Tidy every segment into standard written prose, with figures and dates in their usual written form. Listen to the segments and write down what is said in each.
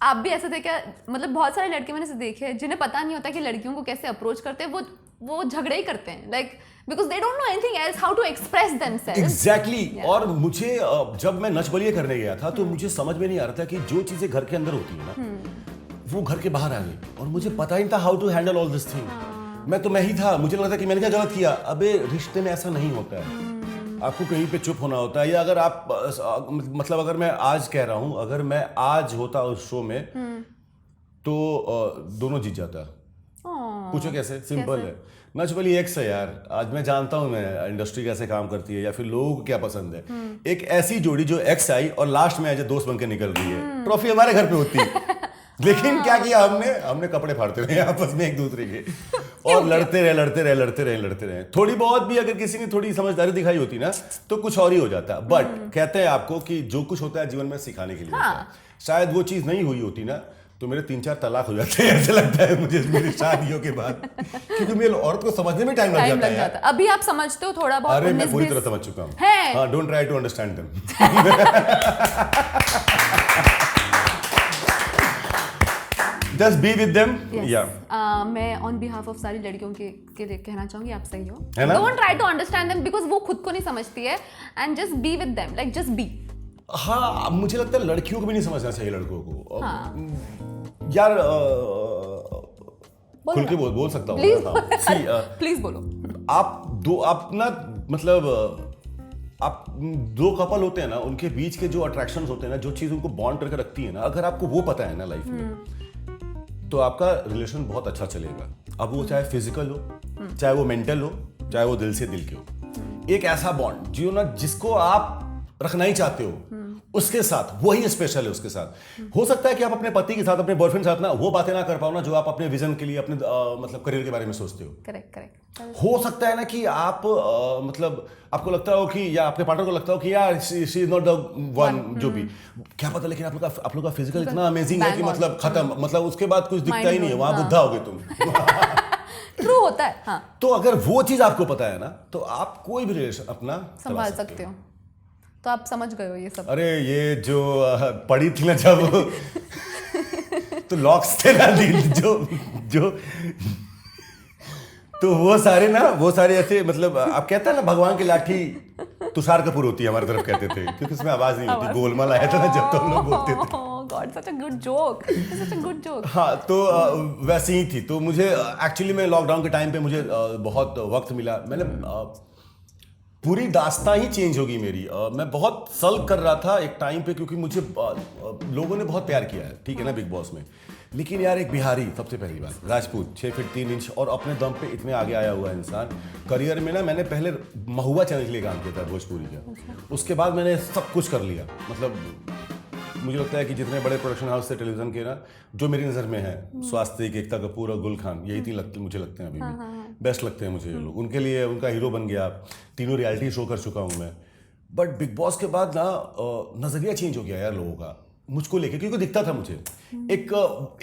आप भी ऐसे थे क्या? मतलब बहुत सारे लड़के मैंने से देखे हैं जिन्हें पता नहीं होता कि लड़कियों को कैसे अप्रोच करते हैं, वो झगड़े ही करते हैं, like because they don't know anything else how to express themselves. Exactly. और मुझे जब मैं नच बलिए करने गया था तो मुझे समझ में नहीं आ रहा था कि जो चीजें घर के अंदर होती है ना वो घर के बाहर आ गई, और मुझे पता ही नहीं था how to handle all this thing. मैं ही था, मुझे लगता कि मैंने क्या गलत किया। अबे रिश्ते में ऐसा नहीं होता है, आपको कहीं पे चुप होना होता है। या अगर आप मतलब अगर मैं आज कह रहा हूं, अगर मैं आज होता उस शो में तो दोनों जीत जाता। पूछो कैसे? सिंपल है, नच बली एक्स है यार। आज मैं जानता हूं मैं इंडस्ट्री कैसे काम करती है या फिर लोगों को क्या पसंद है। एक ऐसी जोड़ी जो एक्स आई और लास्ट में एज ए दोस्त बनकर निकल रही है, ट्रॉफी हमारे घर पे होती है। लेकिन क्या किया हमने कपड़े फाड़ते रहे आपस में एक दूसरे के, और लड़ते रहे। थोड़ी बहुत भी अगर किसी ने थोड़ी समझदारी दिखाई होती ना तो कुछ और ही हो जाता। बट कहते हैं आपको कि जो कुछ होता है जीवन में सिखाने के लिए होता है। शायद वो चीज नहीं हुई होती ना तो मेरे 3-4 तलाक हो जाते हैं, ऐसे लगता है मुझे मेरी शादियों के बाद, क्योंकि मेरे औरत को समझने में टाइम लग जाता है। अभी आप समझते हो थोड़ा बहुत? अरे मैं पूरी तरह समझ चुका हूँ। हाँ, don't try to understand them. Just be with them. Yes. Yeah. मैं ऑन बिहाफ ऑफ सारी लड़कियों के लिए कहना चाहूंगी, आप सही हो। है ना? Don't try to understand them because वो खुद को नहीं समझती है, and just be with them, like just be. हाँ, मुझे लगता है लड़कियों को भी नहीं समझना चाहिए लड़कों को। यार खुल के बोल सकता हूँ। प्लीज बोलो। आप ना मतलब आप दो कपल होते हैं ना, उनके बीच के जो अट्रैक्शंस होते हैं ना, जो चीज उनको बॉन्ड करके रखती है ना, अगर आपको वो पता है ना लाइफ में, तो आपका रिलेशन बहुत अच्छा चलेगा। अब वो चाहे फिजिकल हो, चाहे वो मेंटल हो, चाहे वो दिल से दिल के हो। एक ऐसा बॉन्ड जो ना जिसको आप रखना ही चाहते हो उसके साथ, वही स्पेशल है उसके साथ। हो सकता है कि आप अपने पति के साथ, अपने बॉयफ्रेंड के साथ ना वो बातें ना कर पाओ ना जो आप अपने विजन के लिए, अपने मतलब करियर के बारे में सोचते हो। करेक्ट। हो सकता है ना कि आप मतलब आपको लगता हो कि, या आपके पार्टनर को लगता हो कि यार she is not the one, जो भी क्या पता, लेकिन आप लोग का फिजिकल इतना अमेजिंग है कि मतलब खत्म, मतलब उसके बाद कुछ दिखता ही नहीं है, वहां बुद्धा हो गए तुम। ट्रू होता है। हाँ, तो अगर वो चीज आपको पता है ना तो आप कोई भी रिलेशन अपना संभाल सकते हो। तो आप समझ गए हो ये सब? अरे ये जो पड़ी थी ना जब तो लॉक्स थे ना दिल जो तो वो सारे ऐसे, मतलब आप कहते हैं ना भगवान की लाठी तुषार कपूर होती है, हमारी तरफ कहते थे, क्योंकि उसमें आवाज नहीं होती। गोलमाल आया था ना जब तो हम लोग बोलते थे। God, such a good joke. हाँ, तो वैसे ही थी। तो मुझे एक्चुअली में लॉकडाउन के टाइम पे मुझे बहुत वक्त मिला। मैंने पूरी दास्तां ही चेंज होगी मेरी। मैं बहुत सल्क कर रहा था एक टाइम पे, क्योंकि मुझे लोगों ने बहुत प्यार किया है, ठीक है ना, बिग बॉस में। लेकिन यार एक बिहारी, सबसे पहली बात राजपूत, 6 फीट 3 इंच और अपने दम पे इतने आगे आया हुआ इंसान। करियर में ना मैंने पहले महुआ चैनल के लिए काम किया था, भोजपुरी का। उसके बाद मैंने सब कुछ कर लिया। मतलब मुझे लगता है कि जितने बड़े प्रोडक्शन हाउस से टेलीविजन के ना, जो मेरी नज़र में है, स्वास्तिक, एकता कपूर और गुल खान, यही 3 मुझे लगते हैं अभी भी बेस्ट लगते हैं मुझे ये लोग। उनके लिए उनका हीरो बन गया। तीनों रियलिटी शो कर चुका हूँ मैं। बट बिग बॉस के बाद ना नज़रिया चेंज हो गया यार लोगों का मुझको लेके, क्योंकि दिखता था मुझे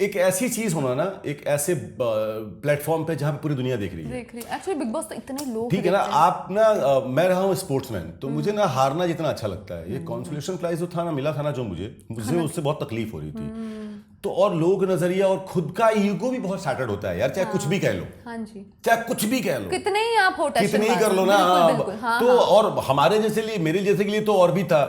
एक ऐसी चीज होना ना, एक ऐसे प्लेटफॉर्म पे जहाँ पे पूरी दुनिया देख रही है। एक्चुअली बिग बॉस तो इतने लोग, ठीक है ना, आप ना मैं रहा हूँ स्पोर्ट्समैन, तो मुझे ना हारना जितना अच्छा लगता है, ये कॉन्सोलेशन प्राइज जो था ना, मिला था ना जो मुझे उससे बहुत तकलीफ हो रही थी। तो और लोगों का नजरिया और खुद का ईगो भी बहुत सैटर्ड होता है यार, चाहे कुछ भी कह लो। हाँ जी, चाहे कुछ भी कह लो, कितने ही आप हो, कितने ही कर लो ना। तो और हमारे जैसे लिए, मेरे जैसे के लिए तो और भी था।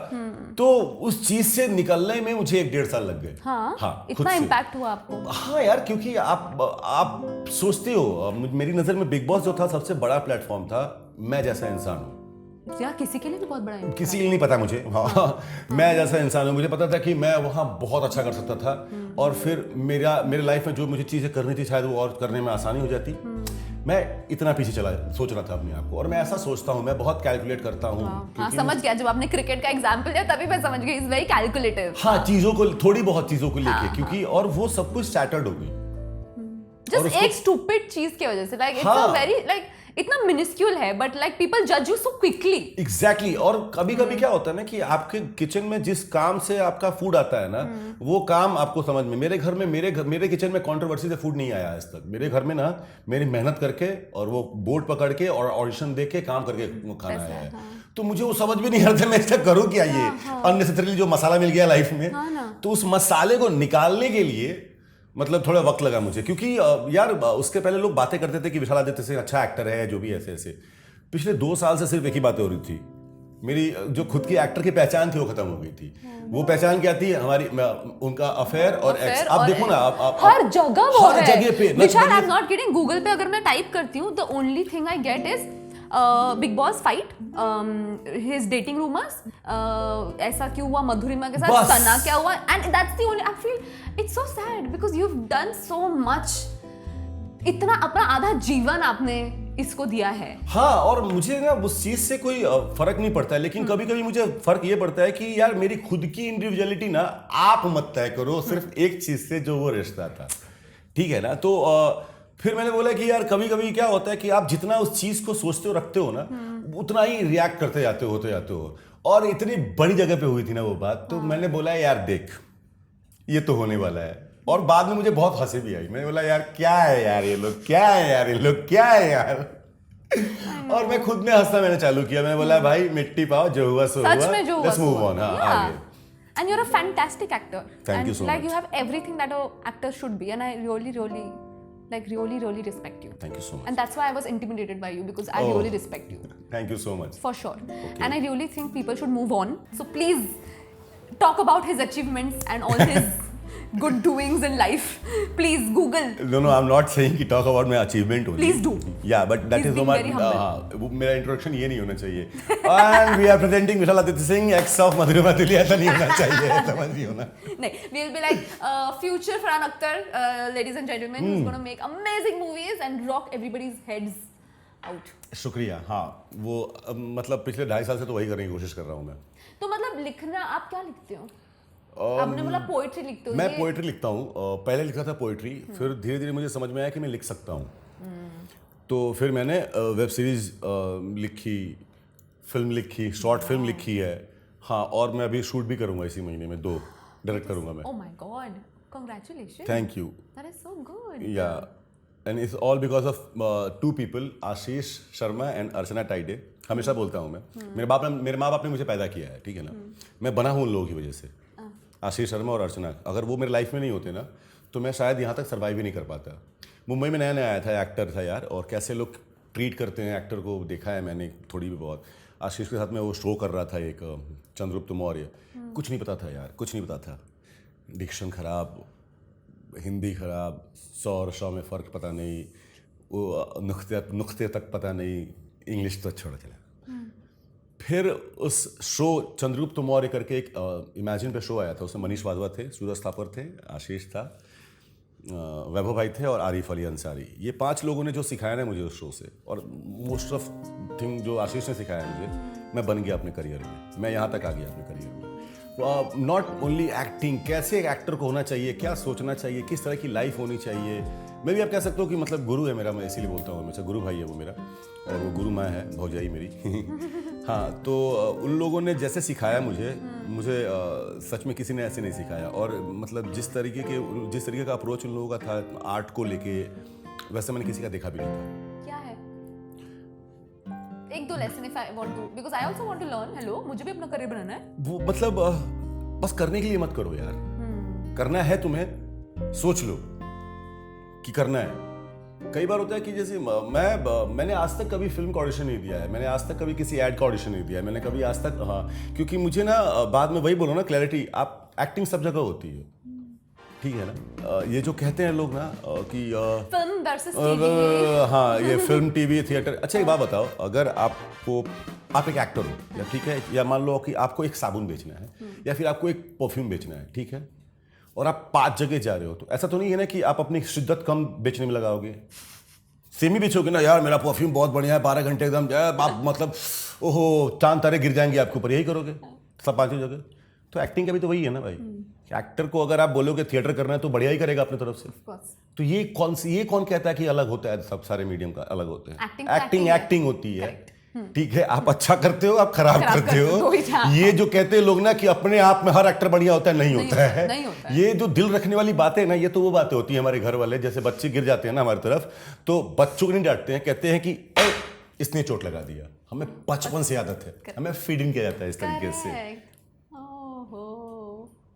तो उस चीज से निकलने में मुझे 1-1.5 साल लग गए। हाँ, इतना इम्पैक्ट हुआ आपको? हाँ यार, क्योंकि आप सोचते हो, मेरी नजर में बिग बॉस जो था सबसे बड़ा प्लेटफॉर्म था मैं जैसा इंसान हूँ। या किसी के लिए भी बहुत बड़ा है, किसी के लिए नहीं पता मुझे। हाँ, मैं जैसा इंसान हूँ, मुझे पता था कि मैं वहाँ बहुत अच्छा कर सकता था, और फिर मेरे लाइफ में जो मुझे चीजें करनी थी शायद वो और करने में आसानी हो जाती। मैं इतना पीछे सोच रहा था अपने आप को, और मैं ऐसा सोचता हूँ, मैं बहुत कैलकुलेट करता हूँ। हाँ, समझ गया, जब आपने क्रिकेट का एग्जांपल दिया तभी मैं समझ गई, इज वेरी कैलकुलेटिव। हाँ, चीजों को, थोड़ी बहुत चीजों को लेके, क्योंकि और वो सब कुछ सैटर्ड हो गई जस्ट एक स्टूपिड चीज की वजह से। Like it's a very, like इतना मिनिस्क्यूल है, बट लाइक पीपल जज यू सो क्विकली। एग्जैक्टली। और कभी कभी क्या होता है ना कि आपके किचन में जिस काम से आपका फूड आता है ना, वो काम आपको समझ में, मेरे घर में, मेरे किचन में कंट्रोवर्सी से फूड नहीं आया आज तक। मेरे घर में ना मेरी मेहनत करके और वो बोर्ड पकड़ के और ऑडिशन दे के काम करके वो खाना आया है। तो मुझे वो समझ भी नहीं आ रहा था मैं इसका करूँ क्या ये अननेसेसरीली जो मसाला मिल गया लाइफ में। तो उस मसाले को निकालने के लिए मतलब थोड़ा वक्त लगा मुझे, क्योंकि यार उसके पहले लोग बातें करते थे कि विशाल आदित्य सिंह अच्छा एक्टर है, जो भी ऐसे ऐसे। पिछले 2 साल से सिर्फ एक ही बातें हो रही थी, मेरी जो खुद की एक्टर की पहचान थी वो खत्म हो गई थी। वो पहचान क्या थी हमारी, उनका अफेयर और एक्स। आप देखो ना, आप हर जगह वो है, हर जगह पे Vishal. I am not kidding, Google पे अगर मैं टाइप करती हूँ, the only thing I get is Bigg Boss fight, his dating rumours, ऐसा क्यों हुआ मधुरिमा के साथ, सना क्या हुआ, and that's the only. I feel it's so sad because you have done so much, इतना अपना आधा जीवन आपने इसको दिया है। हाँ, और मुझे ना उस चीज से कोई फर्क नहीं पड़ता है, लेकिन कभी कभी मुझे फर्क ये पड़ता है कि यार मेरी खुद की इंडिविजुअलिटी ना आप मत तय करो सिर्फ एक चीज से, जो वो रिश्ता था, ठीक है ना। तो फिर मैंने बोला कि यार कभी कभी क्या होता है कि आप जितना उस चीज को सोचते हो रखते हो ना, उतना ही रिएक्ट करते जाते हो। और इतनी बड़ी जगह पे हुई थी ना वो बात, तो मैंने बोला यार देख ये तो होने वाला है। और बाद में मुझे बहुत हंसी भी आई, मैंने बोला यार क्या है यार ये लोग, क्या है यार ये लोग, क्या है यार। और मैं खुद में हंसना मैंने चालू किया, मैंने बोला भाई मिट्टी पाओ, जो हुआ सो हुआ, लेट्स मूव ऑन। हाँ, आगे। And you're a fantastic actor. Thank you so like much. you have everything that an actor should be, and I really respect you. Thank you so much. And that's why I was intimidated by you, because I really respect you. Thank you so much. For sure. And I really think people should move on. So please talk about his achievements and all his good doings in life. Please Google. No, I'm not saying कि talk about my achievement only. Please do. Yeah, but that He's is being my very humble. मेरा introduction ये नहीं होना चाहिए। And we are presenting Vishal Aditya Singh, ex of मधुरिमा दिल्ली, ऐसा नहीं होना चाहिए, समझ रही हो ना? नहीं, we will be like future Farhan Akhtar, ladies and gentlemen, who's going to make amazing movies and rock everybody's heads out. शुक्रिया। हाँ, वो मतलब पिछले 2.5 साल से तो वही करने की कोशिश कर रहा हूँ मैं। तो मतलब लिखना आप क्या लिखते हो? आपने बोला पोएट्री लिखते हो। मैं पोएट्री लिखता हूँ, पहले लिखता था पोएट्री, फिर धीरे धीरे मुझे समझ में आया कि मैं लिख सकता हूँ। तो फिर मैंने वेब सीरीज लिखी, फिल्म लिखी, शॉर्ट फिल्म लिखी है। हाँ, और मैं अभी शूट भी करूँगा इसी महीने में, 2 डायरेक्ट करूँगा मैं। Oh my god, congratulations. Thank you. That is so good. Yeah and it's all because of 2 people, Ashish Sharma and Archana Taide. हमेशा बोलता हूँ मैं, मेरे माँ बाप ने मुझे पैदा किया है, ठीक है ना। मैं बना हूँ उन लोगों की वजह से, आशीष शर्मा और अर्चना। अगर वो मेरे लाइफ में नहीं होते ना, तो मैं शायद यहाँ तक सर्वाइव ही नहीं कर पाता। मुंबई में नया नया आया था, एक्टर था यार, और कैसे लोग ट्रीट करते हैं एक्टर को देखा है मैंने थोड़ी भी बहुत। आशीष के साथ में वो शो कर रहा था एक, चंद्रगुप्त मौर्य। कुछ नहीं पता था यार, कुछ नहीं पता था। डिक्शन खराब, हिंदी खराब, 100 और 100 में फ़र्क पता नहीं, वो नुक्ते तक पता नहीं, इंग्लिश तो छोड़ चला। फिर उस शो चंद्रगुप्त मौर्य करके एक इमेजिन पे शो आया था, उसमें मनीष वाधवा थे, सूरज थापर थे, आशीष था, वैभव भाई थे और आरिफ अली अंसारी। ये 5 लोगों ने जो सिखाया ना मुझे उस शो से, और मोस्ट ऑफ थिंग जो आशीष ने सिखाया मुझे, मैं बन गया अपने करियर में। मैं यहाँ तक आ गया अपने करियर में। नॉट ओनली एक्टिंग, कैसे एक एक्टर को होना चाहिए, क्या सोचना चाहिए, किस तरह की लाइफ होनी चाहिए। मैं भी आप कह सकते हो कि मतलब गुरु है मेरा, मैं इसीलिए बोलता हूँ हमेशा, गुरु भाई है वो मेरा, और वो गुरु माँ है, भौजाई मेरी। हाँ, तो उन लोगों ने जैसे सिखाया मुझे सच में किसी ने ऐसे नहीं सिखाया। और मतलब जिस तरीके का अप्रोच उन लोगों का था आर्ट को लेके, वैसे मैंने किसी का देखा भी नहीं था। क्या है? 1-2 lesson if I want to, because I also want to learn. Hello, मुझे भी अपना करियर बनाना है। वो मतलब बस करने के लिए मत करो यार। करना है तुम्हें, सोच लो कि करना है। कई बार होता है कि जैसे मैंने आज तक कभी फिल्म का ऑडिशन नहीं दिया है, मैंने आज तक कभी किसी ऐड का ऑडिशन नहीं दिया है, मैंने कभी आज तक, हाँ, क्योंकि मुझे ना बाद में वही बोलो ना, क्लैरिटी, आप एक्टिंग सब जगह होती है, ठीक है ना। ये जो कहते हैं लोग ना कि फिल्म वर्सेस टीवी, हाँ, ये फिल्म, टीवी, थिएटर। अच्छा एक बात बताओ, अगर आप एक एक्टर हो, या ठीक है, या मान लो कि आपको एक साबुन बेचना है, या फिर आपको एक परफ्यूम बेचना है, ठीक है, और आप 5 जगह जा रहे हो, तो ऐसा तो नहीं है ना कि आप अपनी शिद्दत कम बेचने में लगाओगे। सेम ही बेचोगे ना, यार मेरा परफ्यूम बहुत बढ़िया है, 12 घंटे एकदम, आप मतलब ओहो चांद तारे गिर जाएंगे आपके ऊपर, यही करोगे सब 5 जगह। तो एक्टिंग का भी तो वही है ना भाई। एक्टर को अगर आप बोलोगे थिएटर करना है तो बढ़िया ही करेगा अपनी तरफ से। तो ये कौन कहता है कि अलग होता है, सब सारे मीडियम का अलग होते हैं। एक्टिंग होती है, ठीक है। आप अच्छा करते हो, आप खराब करते हो। ये जो कहते हैं लोग ना कि अपने आप में हर एक्टर बढ़िया होता है, नहीं होता है। ये जो दिल रखने वाली बातें हैं ना, ये तो वो बातें होती हैं हमारे घर वाले, जैसे बच्चे गिर जाते हैं ना हमारी तरफ, तो बच्चों को नहीं डांटते हैं, कहते हैं कि इसने चोट लगा दिया। हमें बचपन से आदत है, हमें फीडिंग किया जाता है इस तरीके से। Correct. ओहो,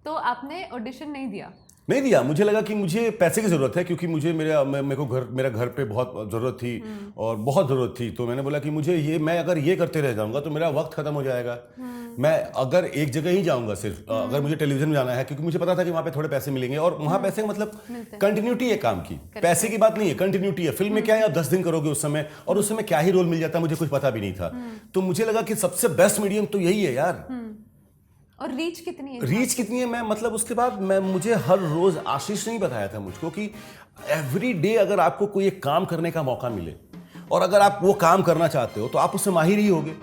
तो आपने ऑडिशन नहीं दिया? नहीं दिया। मुझे लगा कि मुझे पैसे की ज़रूरत है, क्योंकि मुझे मेरा घर पे बहुत ज़रूरत थी और बहुत ज़रूरत थी। तो मैंने बोला कि मैं अगर ये करते रह जाऊंगा तो मेरा वक्त खत्म हो जाएगा। मैं अगर एक जगह ही जाऊंगा सिर्फ, अगर मुझे टेलीविजन में जाना है, क्योंकि मुझे पता था कि वहाँ पे थोड़े पैसे मिलेंगे, और वहाँ पैसे का मतलब कंटिन्यूटी है काम की, पैसे की बात नहीं है, कंटिन्यूटी है। फिल्म में क्या है, आप 10 दिन करोगे उस समय, और उस समय क्या ही रोल मिल जाता है मुझे कुछ पता भी नहीं था। तो मुझे लगा कि सबसे बेस्ट मीडियम तो यही है यार। और रीच कितनी है? रीच कितनी है, मैं मतलब उसके बाद मुझे हर रोज आशीष ने ही बताया था मुझको कि एवरी डे अगर आपको कोई एक काम करने का मौका मिले, और अगर आप वो काम करना चाहते हो तो आप उससे माहिर ही होगे।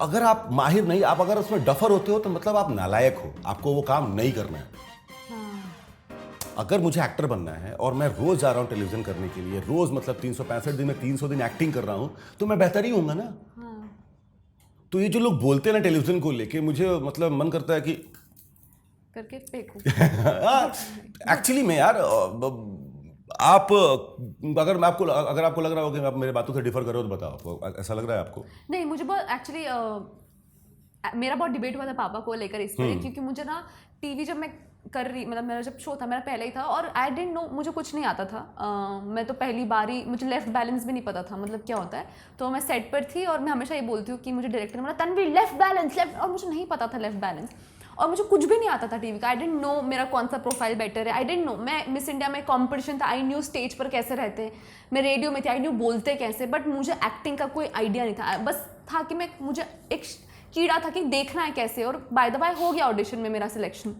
अगर आप माहिर नहीं, आप अगर उसमें डफर होते हो तो मतलब आप नालायक हो, आपको वो काम नहीं करना है। अगर मुझे एक्टर बनना है और मैं रोज जा रहा हूँ टेलीविजन करने के लिए, रोज मतलब 365 दिन में 300 दिन एक्टिंग कर रहा हूँ, तो मैं बेहतर ही होऊंगा ना। तो ये जो लोग बोलते हैं ना टेलीविजन को लेके, मुझे मतलब मन करता है कि करके फेंकूं। एक्चुअली में यार, आप अगर आपको लग रहा हो कि आप मेरे बातों से डिफर करो तो बताओ, आपको ऐसा लग रहा है आपको? नहीं, मुझे बहुत एक्चुअली मेरा बहुत डिबेट हुआ था पापा को लेकर इस पर, क्योंकि मुझे ना टीवी जब मैं कर रही, मतलब मेरा जब शो था, मेरा पहले ही था, और आई डिडंट नो, मुझे कुछ नहीं आता था। मैं तो पहली बार ही, मुझे लेफ्ट बैलेंस भी नहीं पता था मतलब क्या होता है। तो मैं सेट पर थी और मैं हमेशा ये बोलती हूँ कि मुझे डायरेक्टर ने बोला तन्वी लेफ्ट बैलेंस, और मुझे नहीं पता था लेफ्ट बैलेंस, और मुझे कुछ भी नहीं आता था टीवी का। आई डिडंट नो मेरा कौन सा प्रोफाइल बेटर है, आई डिडंट नो। मैं मिस इंडिया में कॉम्पिटिशन था, आई न्यू स्टेज पर कैसे रहते हैं, मैं रेडियो में थी, आई न्यू बोलते कैसे, बट मुझे एक्टिंग का कोई आइडिया नहीं था। बस था कि मुझे एक कीड़ा था कि देखना है कैसे, और बाय द बाय हो गया ऑडिशन में मेरा सिलेक्शन।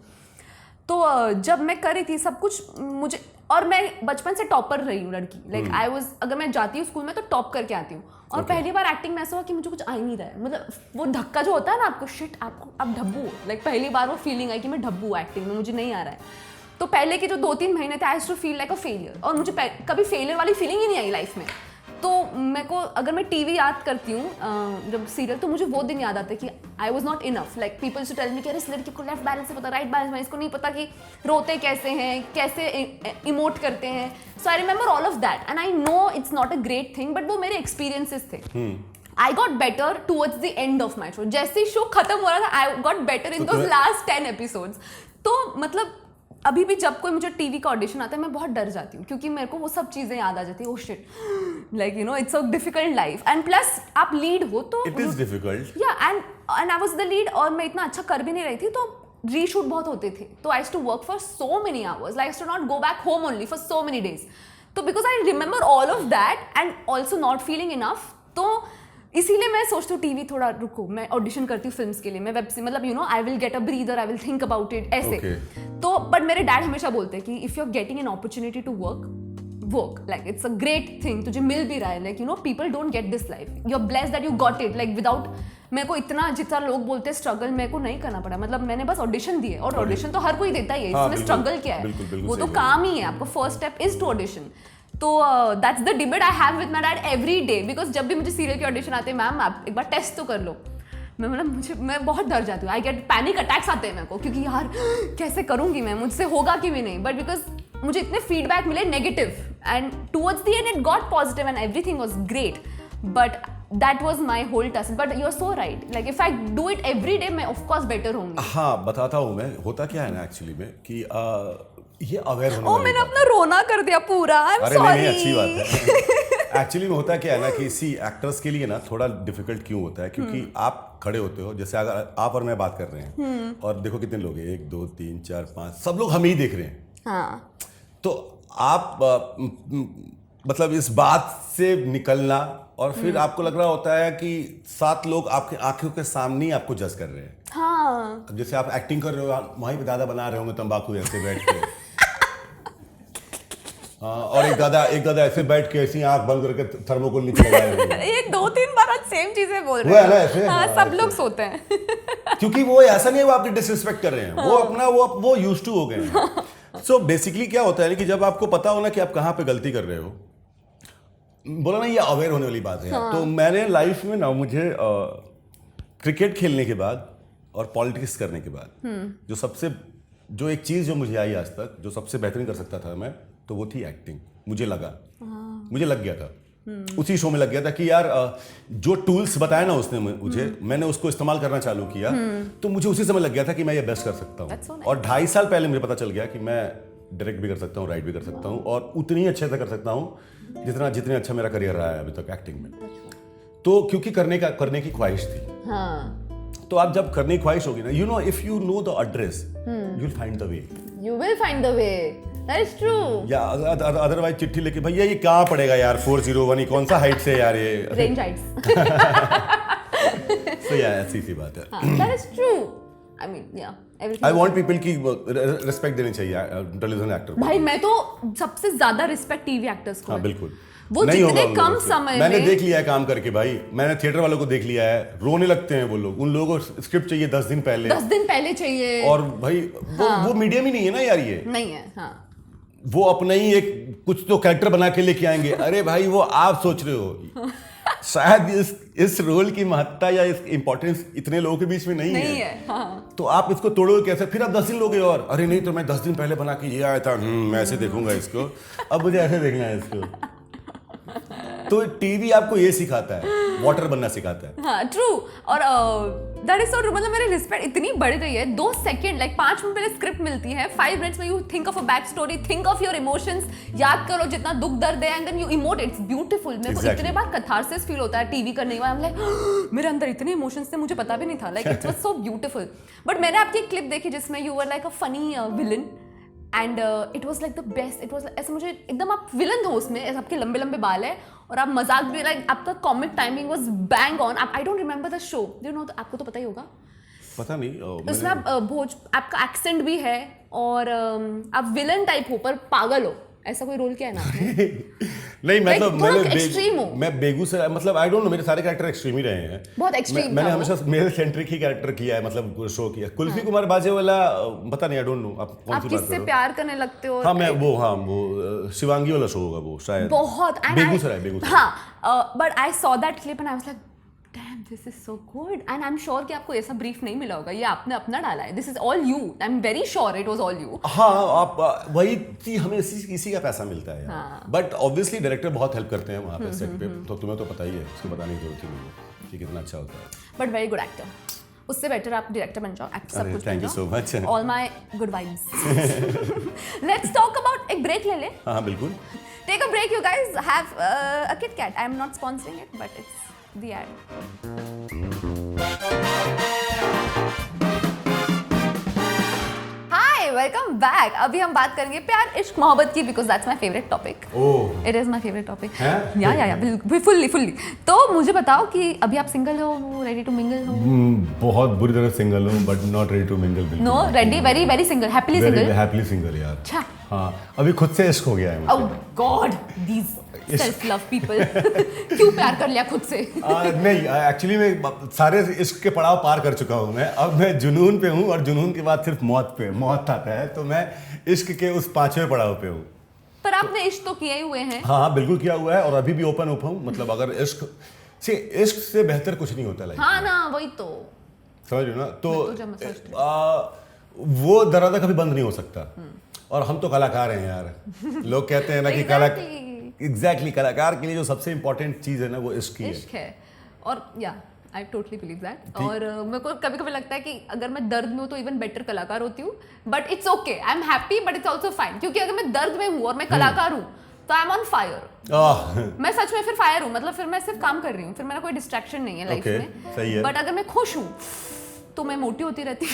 तो जब मैं कर रही थी सब कुछ मुझे, और मैं बचपन से टॉपर रही हूँ लड़की, लाइक आई वाज, अगर मैं जाती हूँ स्कूल में तो टॉप करके आती हूँ। और पहली बार एक्टिंग में ऐसा हुआ कि मुझे कुछ आ ही नहीं रहा है, मतलब वो धक्का जो होता है ना आपको, शिट आपको आप ढब्बू हो, लाइक पहली बार वो फीलिंग आई कि मैं ढब्बू हूँ एक्टिंग में, मुझे नहीं आ रहा है। तो पहले के जो 2-3 महीने थे I used to feel like a failure, और मुझे कभी फेलियर वाली फीलिंग ही नहीं आई लाइफ में। तो मेरे को, अगर मैं टीवी याद करती हूँ जब सीरियल, तो मुझे वो दिन याद आता है कि I was not enough, like people to tell me कि अरे इस लड़की को लेफ्ट बैलेंस से पता, राइट बैलेंस में, इसको नहीं पता कि रोते कैसे हैं, कैसे इमोट करते हैं। So I remember all of that, and I know it's not a great thing, but वो मेरे एक्सपीरियंसेस थे। I got better towards the end of my show, जैसे ही शो खत्म हो रहा था I got better in those last 10 episodes. तो मतलब अभी भी जब कोई मुझे टीवी का ऑडिशन आता है, मैं बहुत डर जाती हूँ, क्योंकि मेरे को वो सब चीजें याद आ जाती है। Oh shit, like you no it's a difficult life, and plus आप लीड हो तो इट इज डिफिकल्ट, या and I was the lead, और मैं इतना अच्छा कर भी नहीं रही थी, तो रीशूट बहुत होते थे। तो I used to work for so many hours, like I used to not go back home only for so many days. तो because I remember all of that and also not feeling enough, तो इसीलिए मैं सोचती हूँ TV थोड़ा रुको, मैं audition करती हूँ फिल्म्स के लिए, मैं वेब से, मतलब you know I will get a breather, I will think about it, ऐसे। तो बट मेरे डैड हमेशा बोलते हैं कि if you are getting an opportunity to work, like it's a great thing, तुझे मिल भी रहा है, like you know people don't get this life, you are blessed that you got it, like without, मेरे को इतना जितना लोग बोलते हैं स्ट्रगल, मेरे को नहीं करना पड़ा, मतलब मैंने बस ऑडिशन दिए, और ऑडिशन तो हर कोई देता ही है, इसमें स्ट्रगल क्या है, वो तो काम ही है, आपका first step is to audition. तो that's the debate I have with my dad every day, because जब भी मुझे सीरियल के ऑडिशन आते हैं, मैम आप एक बार टेस्ट तो कर लो, मैं बहुत डर जाती हूँ, आई गेट पैनिक अटैक्स आते हैं मेरे को, क्योंकि यार कैसे करूंगी मैं, मुझसे होगा कि भी नहीं, बट बिकॉज मुझे इतने फीडबैक मिले negative, and towards the end it got positive and everything was great, but that was my whole task. But you're so right, like if I do it every day, मैं of course better होंगी। हाँ, बताता हूँ मैं, होता क्या है ना एक्चुअली में कि ये अवेयर होने वाली, मैंने अपना रोना कर दिया पूरा, आई एम सॉरी। नहीं, अच्छी बात है। एक्चुअली में होता क्या है ना कि एक्टर्स के लिए ना थोड़ा डिफिकल्ट क्यों होता है, क्योंकि आप खड़े होते हो, जैसे अगर आप और मैं बात कर रहे हैं, और देखो कितने लोग हैं, 1 2 3 4 5, सब लोग हम ही देख रहे हैं। हाँ। तो आप मतलब इस बात से निकलना, और फिर आपको लग रहा होता है कि 7 लोग आपके आंखों के सामने ही आपको जज कर रहे हैं। हाँ। जैसे आप एक्टिंग कर रहे हो, वहीं पे दादा बना रहे होंगे तंबाकू ऐसे बैठ के। और एक दादा ऐसे बैठ के ऐसी आंख बंद करके थर्मोकोल नीचे लगाए हुए। ये 2-3 बार आज सेम चीजें बोल रहे हैं ना ऐसे। हाँ, सब लोग सोते हैं। क्योंकि वो ऐसा नहीं है वो आपकी डिसरिस्पेक्ट कर रहे हैं, वो अपना वो यूज्ड टू हो गए हैं। सो बेसिकली क्या होता है कि जब आपको पता हो ना कि आप कहाँ पे गलती कर रहे हो, बोला ना ये अवेयर होने वाली बात है। हाँ। तो मैंने लाइफ में ना, मुझे क्रिकेट खेलने के बाद और पॉलिटिक्स करने के बाद जो एक चीज़ जो मुझे आई आज तक, जो सबसे बेहतरीन कर सकता था मैं, तो वो थी एक्टिंग। मुझे लग गया था उसी शो में लग गया था कि यार जो टूल्स बताया ना उसने मुझे, मैंने उसको इस्तेमाल करना चालू किया, तो मुझे उसी समय लग गया था कि मैं ये बेस्ट कर सकता That's so हूँ। nice. और 2.5 साल पहले मुझे पता चल गया कि मैं डायरेक्ट भी कर सकता हूँ, राइट भी कर सकता हूँ, और उतनी ही अच्छे से कर सकता हूँ जितने अच्छा मेरा करियर रहा है अभी तक एक्टिंग में। तो क्योंकि करने की ख्वाहिश थी। तो आप जब करने की ख्वाहिश होगी ना, you know, if you know the address you will find the way. You will find the way. That is true. या अदरवाइज चिट्ठी लेके भैया ये कहाँ पड़ेगा यार 401, ये कौन सा हाइट से यार ये Range heights. तो यार ऐसी सी बात है। That is true. I mean, yeah. Everything. I want people की रिस्पेक्ट देनी चाहिए टेलीविजन एक्टर को। भाई मैं तो सबसे ज्यादा रिस्पेक्ट टीवी एक्टर्स को हाँ है। बिल्कुल। वो नहीं जितने होगा उन कम लोगों से। समय मैंने में देख लिया है काम करके भाई, मैंने थिएटर वालों को देख लिया है, रोने लगते हैं वो लोग। उन लोगों को स्क्रिप्ट चाहिए 10 दिन पहले, 10 दिन पहले चाहिए। और भाई वो मीडियम ही नहीं है ना यार, ये नहीं है। हाँ वो अपना ही एक कुछ तो कैरेक्टर बना के लेके आएंगे। अरे भाई वो आप सोच रहे हो शायद इस रोल की महत्ता या इस इंपॉर्टेंस इतने लोगों के बीच में नहीं है। हाँ। तो आप इसको तोड़ोगे कैसे? फिर आप 10 दिन लोगे और अरे नहीं तो मैं 10 दिन पहले बना के ये आया था, मैं ऐसे देखूंगा इसको, अब मुझे ऐसे देखना है इसको। तो टीवी आपको ये सिखाता है, वाटर बनना सिखाता है। हाँ ट्रू। और दैट इज सो ट्रू। मतलब मेरी रिस्पेक्ट इतनी बढ़ गई है। 2 सेकंड, लाइक 5 मिनट पहले स्क्रिप्ट मिलती है, 5 मिनट्स में you think of a back story, think of your emotions, याद करो जितना दुख दर्द है, and then you emote. It's beautiful. मेरे को इतने बार कैथारसिस फील होता है टीवी करने के बाद। लाइक मेरे अंदर इतने इमोशंस थे, मुझे पता भी नहीं था। Like it was so beautiful. But मैंने आपकी एक क्लिप देखी जिसमें you were like a funny villain, and it was like the best. It was ऐसे, मुझे एकदम आप विलन हो उसमें, ऐसे आपके लंबे लंबे बाल है और आप मजाक भी, लाइक आपका comic timing was bang on. I don't remember the show, you know, आपको तो पता ही होगा। पता नहीं उसमें आप आपका एक्सेंट भी है और आप विलन टाइप हो पर पागल हो। ऐसा कोई रोल किया है ना आपने? नहीं मतलब एक्सट्रीम हो। मैं बेगूसराय, मतलब आई डोंट नो, मेरे सारे कैरेक्टर एक्सट्रीम ही रहे हैं। बहुत एक्सट्रीम। मैंने हमेशा मेल सेंट्रिक ही कैरेक्टर किया है, मतलब शो किया। कुल्फी कुमार बाजे वाला पता नहीं, आई डोंट नो आप कौन सी बात कर रहे हो। किससे प्यार करने लगते हो? हाँ मैं वो शिवांगी वाला शो होगा वो शायद। बहुत बेगूसराय। हाँ but I saw that clip and I was like damn this is so good. And I am sure कि आपको ऐसा ब्रीफ नहीं मिला होगा, ये आपने अपना डाला है। This is all you. I am very sure it was all you. हाँ आप वही थी, हमें इसी का पैसा मिलता है। बट ऑब्वियसली डायरेक्टर बहुत हेल्प करते हैं वहाँ पे सेट पे, तो तुम्हें तो पता ही है, उसको बताने की जरूरत ही नहीं है कि कितना अच्छा होता है। But very good actor. उससे बेटर आप डायरेक्टर बन जाओ, एक्टर सब कुछ। Thank you so much. All my good vibes. Let's talk about, एक ब्रेक ले ले। हाँ बिल्कुल। Take a break you guys, have a KitKat. I am not sponsoring it but it's the ad. Hi, welcome back. अभी हम बात करेंगे प्यार इश्क मोहब्बत की, because that's my favourite topic. Oh it is my favourite topic. है? या बिल्कुल फुल्ली। तो मुझे बताओ कि अभी आप सिंगल हो, रेडी टू मिंगल हो? बहुत बुरी तरह सिंगल हूँ, but not ready to mingle. No, ready, very very single, happily single. Happily single यार। अच्छा। हाँ अभी खुद से इश्क हो गया है ओह मुझे। God, these self love people. क्यों प्यार कर लिया खुद से? नहीं एक्चुअली मैं सारे इश्क के पड़ाव पार कर चुका हूँ मैं। अब मैं जुनून पे हूँ और जुनून के बाद सिर्फ मौत आता है, तो मैं इश्क के उस 5वें पड़ाव पे हूँ। पर आपने इश्क तो किए हुए हैं। हाँ बिल्कुल किया हुआ है, और अभी भी ओपन हूँ। मतलब अगर इश्क से बेहतर कुछ नहीं होता लाइफ। हाँ ना, वही तो समझ लो ना। तो वो दरवाजा कभी बंद नहीं हो सकता। और हम तो कलाकार हैं यार। लोग कहते हैं ना कि एग्जैक्टली कलाकार के लिए जो सबसे इंपॉर्टेंट चीज है ना, वो इश्क है। और या आई टोटली बिलीव दैट। और मेरे को कभी कभी लगता है कि अगर मैं दर्द में हूँ तो इवन बेटर कलाकार होती हूँ। But it's okay, I am happy, but it's also fine. क्योंकि अगर मैं दर्द में हूँ और मैं कलाकार हूँ तो आई एम ऑन फायर। मैं सच में फिर फायर हूँ, मतलब फिर मैं सिर्फ काम कर रही हूँ, फिर मेरा कोई डिस्ट्रैक्शन नहीं है लाइफ में। सही है। बट अगर मैं खुश हूँ तो मैं मोटी होती रहती हूँ।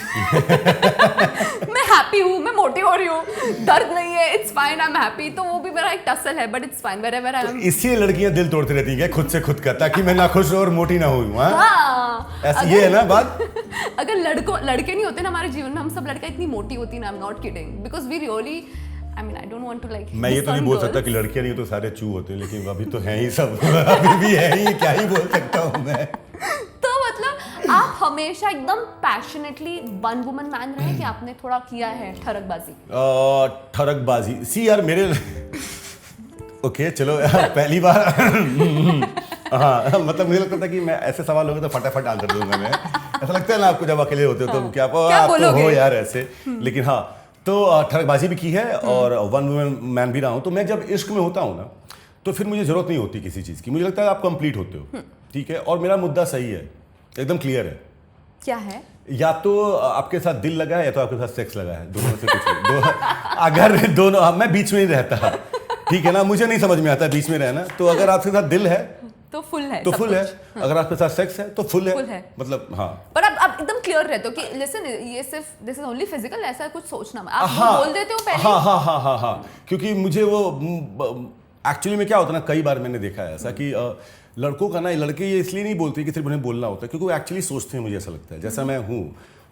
मैं हैप्पी हूँ, मैं मोटी हो रही हूँ, दर्द नहीं है, it's fine, I am happy. तो वो भी मेरा एक टसल है, but it's fine wherever I am. इसलिए लड़कियां दिल तोड़ती रहती हैं खुद से खुद का, ताकि मैं ना खुश और मोटी ना हूँ। हाँ, ऐसा ये है ना बात। अगर लड़के नहीं होते ना हमारे जीवन में, हम सब लड़का इतनी मोटी होती ना, I am not kidding, because we really, I mean I don't want to like. मैं ये तो नहीं बोल सकता कि लड़कियां नहीं तो सारे चू होते हैं, लेकिन अभी तो हैं ही सब। अभी भी है ही, क्या ही बोल सकता हूँ मैं। तो मतलब आप हमेशा एकदम पैशनेटली वन वुमन मैन रहे कि आपने थोड़ा किया है ठरकबाजी? सी यार मेरे ओके चलो पहली बार हाँ मतलब मुझे लगता था कि मैं ऐसे सवाल होंगे तो फटाफट आंसर दूंगा मैं। ऐसा लगता है ना आपको जब अकेले होते हो तो क्या आप तो हो यार ऐसे। लेकिन हाँ, तो ठरकबाजी भी की है और वन वुमन मैन भी रहा हूँ। तो मैं जब इश्क में होता हूँ ना, तो फिर मुझे जरूरत नहीं होती किसी चीज़ की, मुझे लगता है आप कंप्लीट होते हो, ठीक है। और मेरा मुद्दा सही है, एकदम क्लियर है। क्या है? या तो आपके साथ दिल लगा है या तो आपके साथ सेक्स लगा है, दोनों में से कुछ नहीं। अगर दोनों, मैं बीच में नहीं रहता, ठीक है ना, मुझे नहीं समझ में आता बीच में रहना। तो अगर आपके साथ दिल है तो फुल है, तो सब फुल है, कुछ। अगर आपके साथ सेक्स है तो फुल फुल है। मतलब हाँ। पर आप एकदम क्लियर रहते हो कि लिसन, ये सिर्फ दिस इज ओनली फिजिकल, ऐसा कुछ सोचना मत। आप हाँ, बोल देते हो पहले। हाँ, क्योंकि मुझे वो एक्चुअली में क्या होता है ना, कई बार मैंने देखा है ऐसा कि लड़कों का ना, लड़के ये इसलिए नहीं बोलते कि सिर्फ उन्हें बोलना होता है, क्योंकि वो एक्चुअली सोचते हैं, मुझे ऐसा लगता है जैसा मैं हूँ।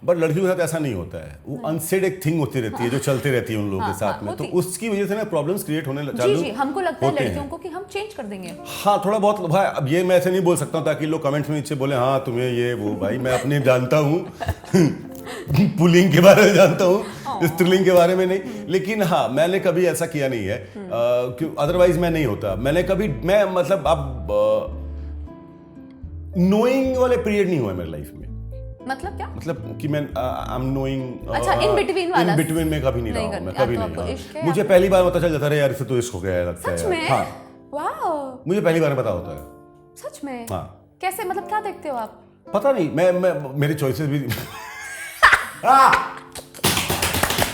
बट लड़कियों के साथ ऐसा नहीं होता है, वो अनसेड एक थिंग होती रहती है जो चलती रहती है उन लोगों के साथ में, तो उसकी वजह से ना प्रॉब्लम्स क्रिएट होने चालू जी, हमको लगता है होते लड़कियों हैं। को कि हम चेंज कर देंगे। हाँ, थोड़ा बहुत भाई, अब ये मैं ऐसे नहीं बोल सकता हूँ ताकि लोग कमेंट्स में नीचे बोले हाँ तुम्हें ये वो, भाई मैं अपने जानता हूँ पुलिंग के बारे में जानता हूँ, स्त्रीलिंग के बारे में नहीं। लेकिन हाँ, मैंने कभी ऐसा किया नहीं है, क्यों अदरवाइज मैं नहीं होता। मैंने कभी, मैं मतलब अब नोइंग वाले पीरियड नहीं हुआ मेरी लाइफ में। मतलब क्या? मतलब कि मैं आई एम नोइंग, अच्छा, in between वाला? इन बिटवीन में कभी नहीं रहा हूँ मैं, कभी तो नहीं। आपको हाँ। इश्क है, मुझे पहली बार पता चल जाता है यार इससे तो इश्क हो गया है, लगता है सच यार। में? हाँ, वाओ, मुझे पहली बार में पता होता है। सच में? हाँ। कैसे, मतलब क्या देखते हो आप? पता नहीं, मैं मेरे चॉइसेस भी